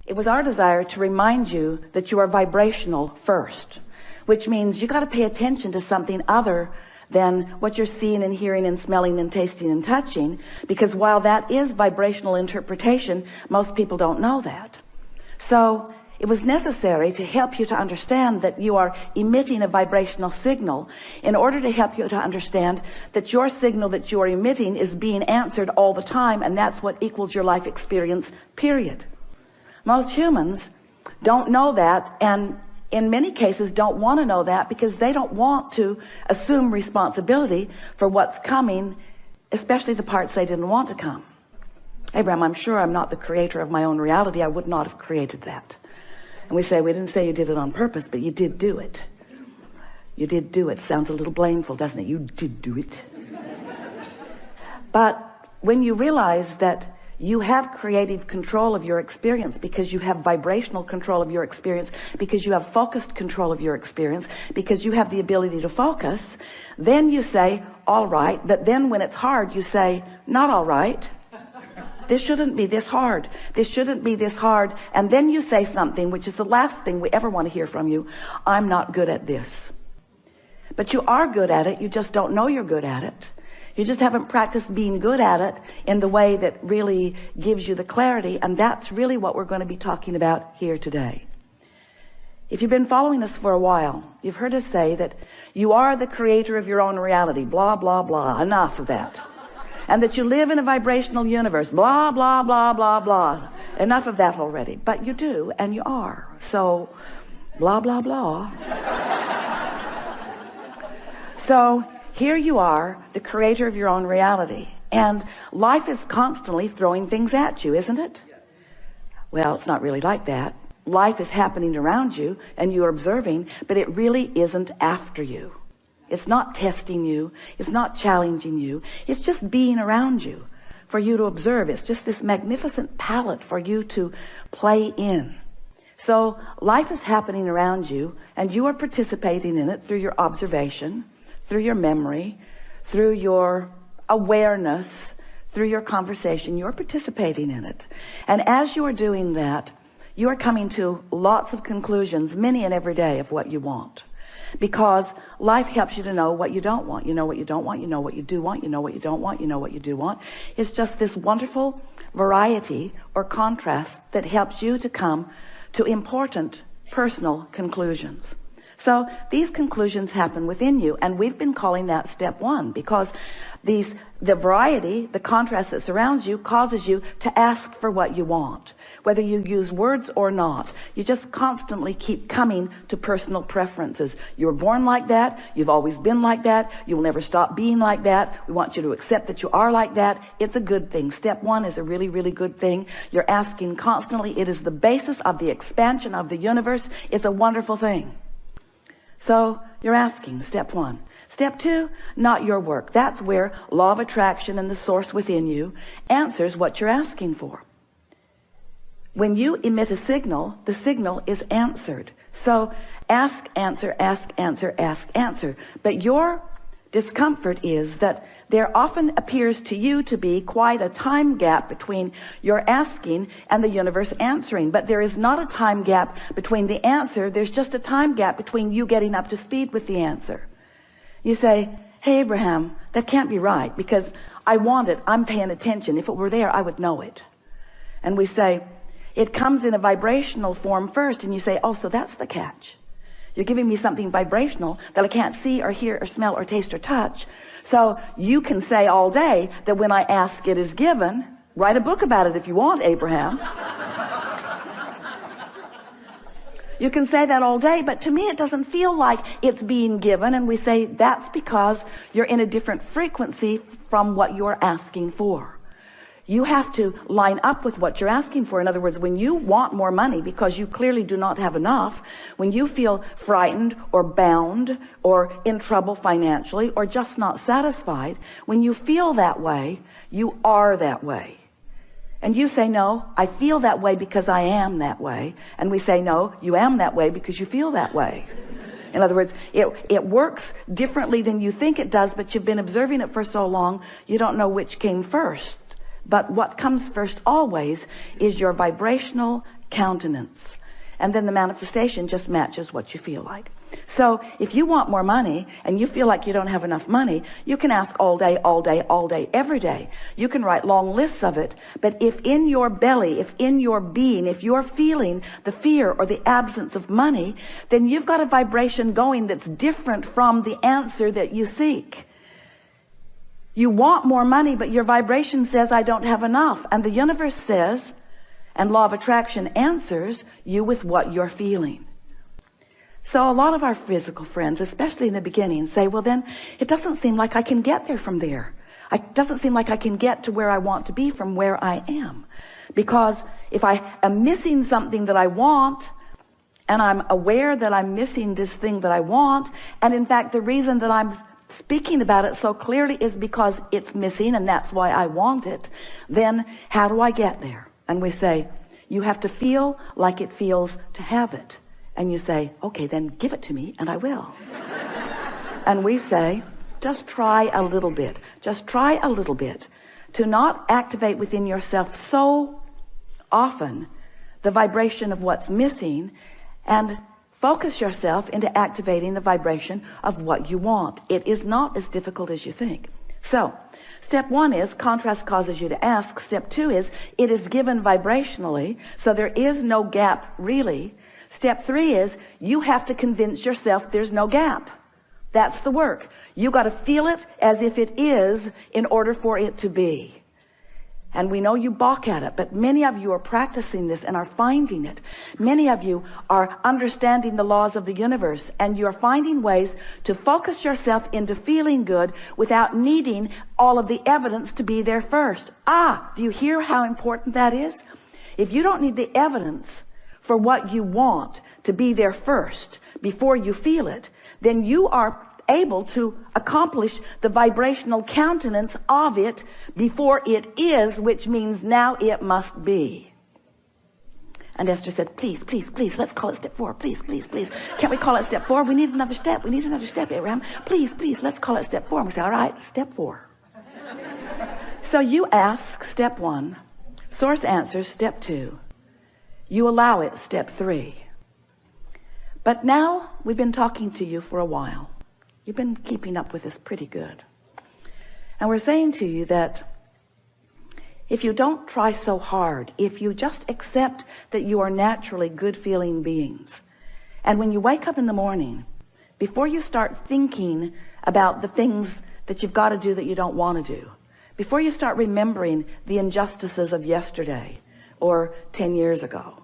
It was our desire to remind you that you are vibrational first, which means you got to pay attention to something other than what you're seeing and hearing and smelling and tasting and touching, because while that is vibrational interpretation, most people don't know that. So it was necessary to help you to understand that you are emitting a vibrational signal in order to help you to understand that your signal that you are emitting is being answered all the time, and that's what equals your life experience, period. Most humans don't know that, and in many cases don't want to know that, because they don't want to assume responsibility for what's coming, especially the parts they didn't want to come. Abraham, I'm sure I'm not the creator of my own reality. I would not have created that. And we say, we didn't say you did it on purpose, but you did do it. You did do it. Sounds a little blameful, doesn't it? You did do it. But when you realize that you have creative control of your experience, because you have vibrational control of your experience, because you have focused control of your experience, because you have the ability to focus, then you say, all right. But then when it's hard, you say, not all right. This shouldn't be this hard. This shouldn't be this hard. And then you say something, which is the last thing we ever want to hear from you. I'm not good at this. But you are good at it. You just don't know you're good at it. You just haven't practiced being good at it in the way that really gives you the clarity. And that's really what we're going to be talking about here today. If you've been following us for a while, you've heard us say that you are the creator of your own reality. Blah, blah, blah. Enough of that. And that you live in a vibrational universe. Blah, blah, blah, blah, blah. Enough of that already. But you do, and you are. So, blah, blah, blah. So, here you are, the creator of your own reality. And life is constantly throwing things at you, isn't it? Well, it's not really like that. Life is happening around you, and you're observing, but it really isn't after you. It's not testing you. It's not challenging you. It's just being around you for you to observe. It's just this magnificent palette for you to play in. So life is happening around you, and you are participating in it through your observation, through your memory, through your awareness, through your conversation. You're participating in it. And as you are doing that, you are coming to lots of conclusions, many and every day, of what you want. Because life helps you to know what you don't want. You know what you don't want. You know what you do want. You know what you don't want. You know what you do want. It's just this wonderful variety or contrast that helps you to come to important personal conclusions. So these conclusions happen within you, and we've been calling that step one, because the variety, the contrast that surrounds you, causes you to ask for what you want, whether you use words or not. You just constantly keep coming to personal preferences. You were born like that. You've always been like that. You will never stop being like that. We want you to accept that you are like that. It's a good thing. Step one is a really, really good thing. You're asking constantly. It is the basis of the expansion of the universe. It's a wonderful thing. So you're asking, step one. Step two, not your work. That's where law of attraction and the source within you answers what you're asking for. When you emit a signal, the signal is answered. So ask, answer, ask, answer, ask, answer. But your discomfort is that there often appears to you to be quite a time gap between your asking and the universe answering. But there is not a time gap between the answer. There's just a time gap between you getting up to speed with the answer. You say, hey, Abraham, that can't be right, because I want it. I'm paying attention. If it were there, I would know it. And we say, it comes in a vibrational form first. And you say, oh, so that's the catch. You're giving me something vibrational that I can't see or hear or smell or taste or touch. So you can say all day that when I ask, it is given. Write a book about it if you want, Abraham. You can say that all day, but to me it doesn't feel like it's being given. And we say that's because you're in a different frequency from what you're asking for. You have to line up with what you're asking for. In other words, when you want more money because you clearly do not have enough, when you feel frightened or bound or in trouble financially or just not satisfied, when you feel that way, you are that way. And you say, no, I feel that way because I am that way. And we say, no, you am that way because you feel that way. In other words, it works differently than you think it does, but you've been observing it for so long, you don't know which came first. But what comes first always is your vibrational countenance. And then the manifestation just matches what you feel like. So if you want more money and you feel like you don't have enough money, you can ask all day, all day, all day, every day. You can write long lists of it. But if in your belly, if in your being, if you're feeling the fear or the absence of money, then you've got a vibration going that's different from the answer that you seek. You want more money, but your vibration says, I don't have enough. And the universe says, and law of attraction answers you with what you're feeling. So a lot of our physical friends, especially in the beginning, say, well, then it doesn't seem like I can get there from there. It doesn't seem like I can get to where I want to be from where I am. Because if I am missing something that I want, and I'm aware that I'm missing this thing that I want, and in fact, the reason that I'm speaking about it so clearly is because it's missing, and that's why I want it, then how do I get there? And we say, you have to feel like it feels to have it. And you say, okay, then give it to me and I will. And we say, just try a little bit. Just try a little bit to not activate within yourself so often the vibration of what's missing, and focus yourself into activating the vibration of what you want. It is not as difficult as you think. So step 1 is contrast causes you to ask. Step 2 is it is given vibrationally, so there is no gap really. Step 3 is you have to convince yourself there's no gap. That's the work. You got to feel it as if it is in order for it to be. And we know you balk at it, but many of you are practicing this and are finding it. Many of you are understanding the laws of the universe, and you're finding ways to focus yourself into feeling good without needing all of the evidence to be there first. Do you hear how important that is? If you don't need the evidence for what you want to be there first before you feel it, then you are able to accomplish the vibrational countenance of it before it is, which means now it must be. And Esther said, please, please, please, let's call it step 4. Please, please, please. Can't we call it step 4? We need another step. We need another step, Abraham. Please, please, let's call it step 4. And we say, all right, step 4. So you ask step 1, source answers step 2. You allow it, step 3. But now we've been talking to you for a while. You've been keeping up with us pretty good. And we're saying to you that if you don't try so hard, if you just accept that you are naturally good feeling beings, and when you wake up in the morning, before you start thinking about the things that you've got to do that you don't want to do, before you start remembering the injustices of yesterday or 10 years ago,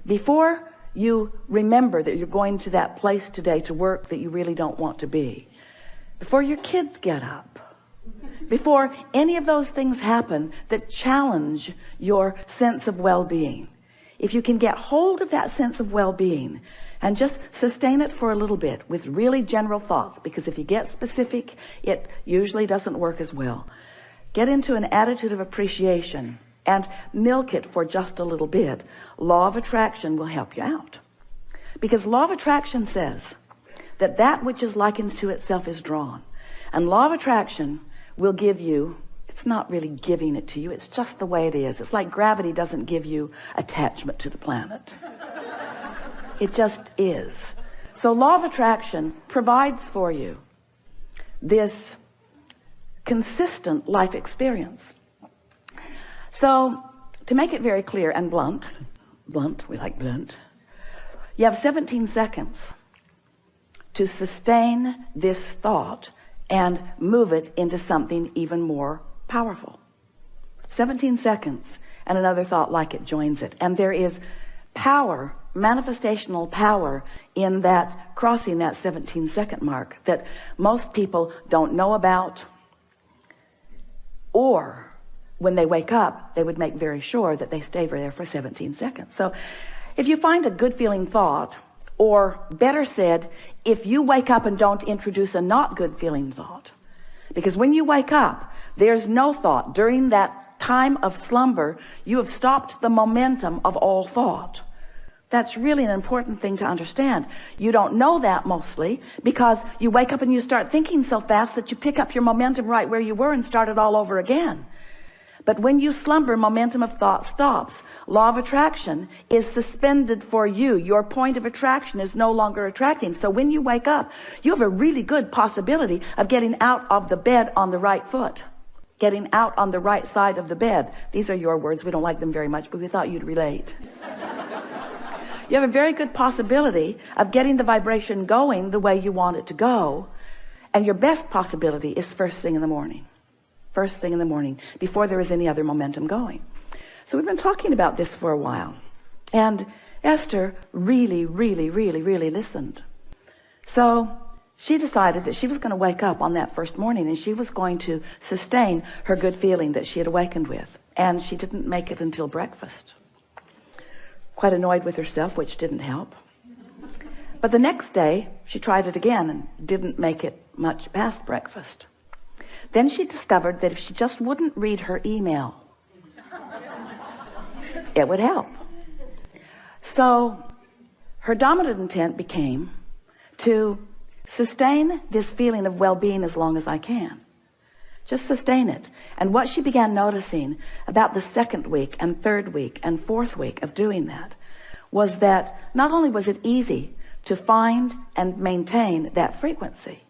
before you remember that you're going to that place today to work that you really don't want to be, before your kids get up, before any of those things happen that challenge your sense of well-being, if you can get hold of that sense of well-being and just sustain it for a little bit with really general thoughts, because if you get specific, it usually doesn't work as well. Get into an attitude of appreciation and milk it for just a little bit. Law of attraction will help you out, because law of attraction says that that which is likened to itself is drawn, and law of attraction will give you, it's not really giving it to you, it's just the way it is. It's like gravity doesn't give you attachment to the planet. It just is. So law of attraction provides for you this consistent life experience. So to make it very clear and blunt, we like blunt, you have 17 seconds to sustain this thought and move it into something even more powerful. 17 seconds and another thought like it joins it. And there is power, manifestational power in that crossing that 17-second mark that most people don't know about, or when they wake up, they would make very sure that they stay there for 17 seconds. So if you find a good feeling thought, or better said, if you wake up and don't introduce a not good feeling thought, because when you wake up, there's no thought. During that time of slumber, you have stopped the momentum of all thought. That's really an important thing to understand. You don't know that mostly because you wake up and you start thinking so fast that you pick up your momentum right where you were and start it all over again. But when you slumber, momentum of thought stops. Law of attraction is suspended for you. Your point of attraction is no longer attracting. So when you wake up, you have a really good possibility of getting out of the bed on the right foot, getting out on the right side of the bed. These are your words. We don't like them very much, but we thought you'd relate. You have a very good possibility of getting the vibration going the way you want it to go. And your best possibility is first thing in the morning. First thing in the morning, before there is any other momentum going. So we've been talking about this for a while. And Esther really listened. So she decided that she was going to wake up on that first morning and she was going to sustain her good feeling that she had awakened with. And she didn't make it until breakfast. Quite annoyed with herself, which didn't help. But the next day, she tried it again and didn't make it much past breakfast. Then she discovered that if she just wouldn't read her email, it would help. So her dominant intent became to sustain this feeling of well-being as long as I can. Just sustain it. And what she began noticing about the second week and third week and fourth week of doing that was that not only was it easy to find and maintain that frequency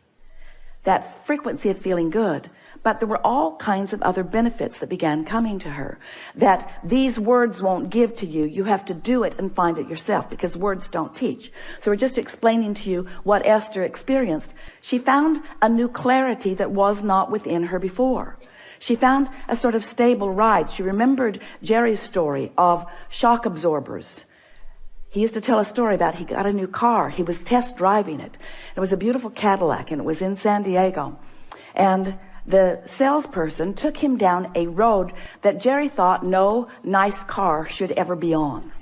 of feeling good, but there were all kinds of other benefits that began coming to her that these words won't give to you. You have to do it and find it yourself, because words don't teach. So we're just explaining to you what Esther experienced. She found a new clarity that was not within her before. She found a sort of stable ride. She remembered Jerry's story of shock absorbers. He used to tell a story about he got a new car. He was test driving it. It was a beautiful Cadillac, and it was in San Diego. And the salesperson took him down a road that Jerry thought no nice car should ever be on.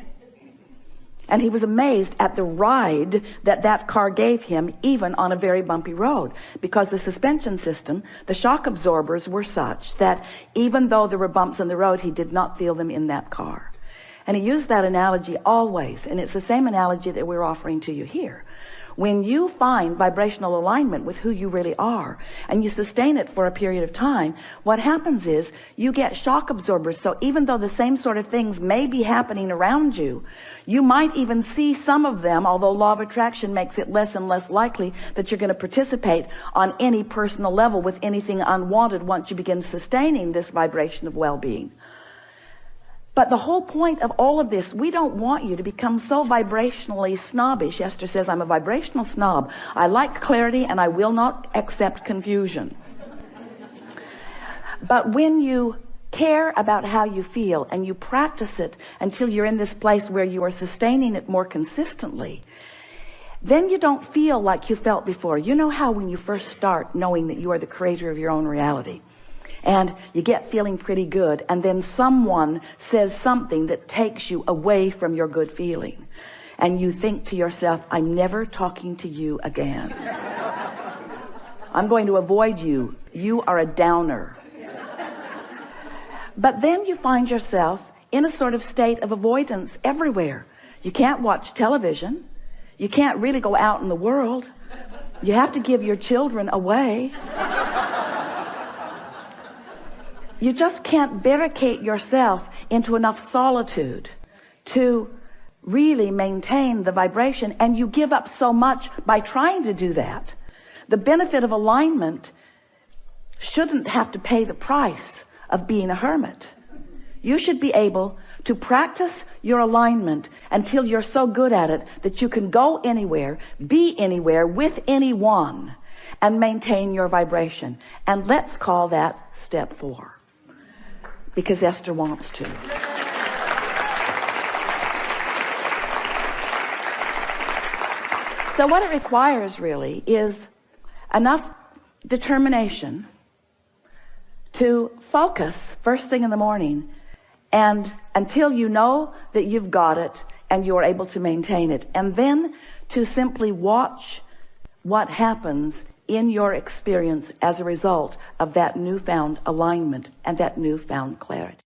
And he was amazed at the ride that that car gave him, even on a very bumpy road, because the suspension system, the shock absorbers were such that even though there were bumps in the road, he did not feel them in that car. And he used that analogy always, and it's the same analogy that we're offering to you here. When you find vibrational alignment with who you really are, and you sustain it for a period of time, what happens is you get shock absorbers. So even though the same sort of things may be happening around you, you might even see some of them, although law of attraction makes it less and less likely that you're going to participate on any personal level with anything unwanted once you begin sustaining this vibration of well-being. But the whole point of all of this, we don't want you to become so vibrationally snobbish. Esther says, I'm a vibrational snob. I like clarity and I will not accept confusion. But when you care about how you feel and you practice it until you're in this place where you are sustaining it more consistently, then you don't feel like you felt before. You know how when you first start knowing that you are the creator of your own reality, and you get feeling pretty good, and then someone says something that takes you away from your good feeling, and you think to yourself, I'm never talking to you again. I'm going to avoid you. You are a downer. But then you find yourself in a sort of state of avoidance everywhere. You can't watch television. You can't really go out in the world. You have to give your children away. You just can't barricade yourself into enough solitude to really maintain the vibration, and you give up so much by trying to do that. The benefit of alignment shouldn't have to pay the price of being a hermit. You should be able to practice your alignment until you're so good at it that you can go anywhere, be anywhere with anyone, and maintain your vibration. And let's call that step 4. Because Esther wants to. So what it requires really is enough determination to focus first thing in the morning, and until you know that you've got it and you're able to maintain it, and then to simply watch what happens in your experience as a result of that newfound alignment and that newfound clarity.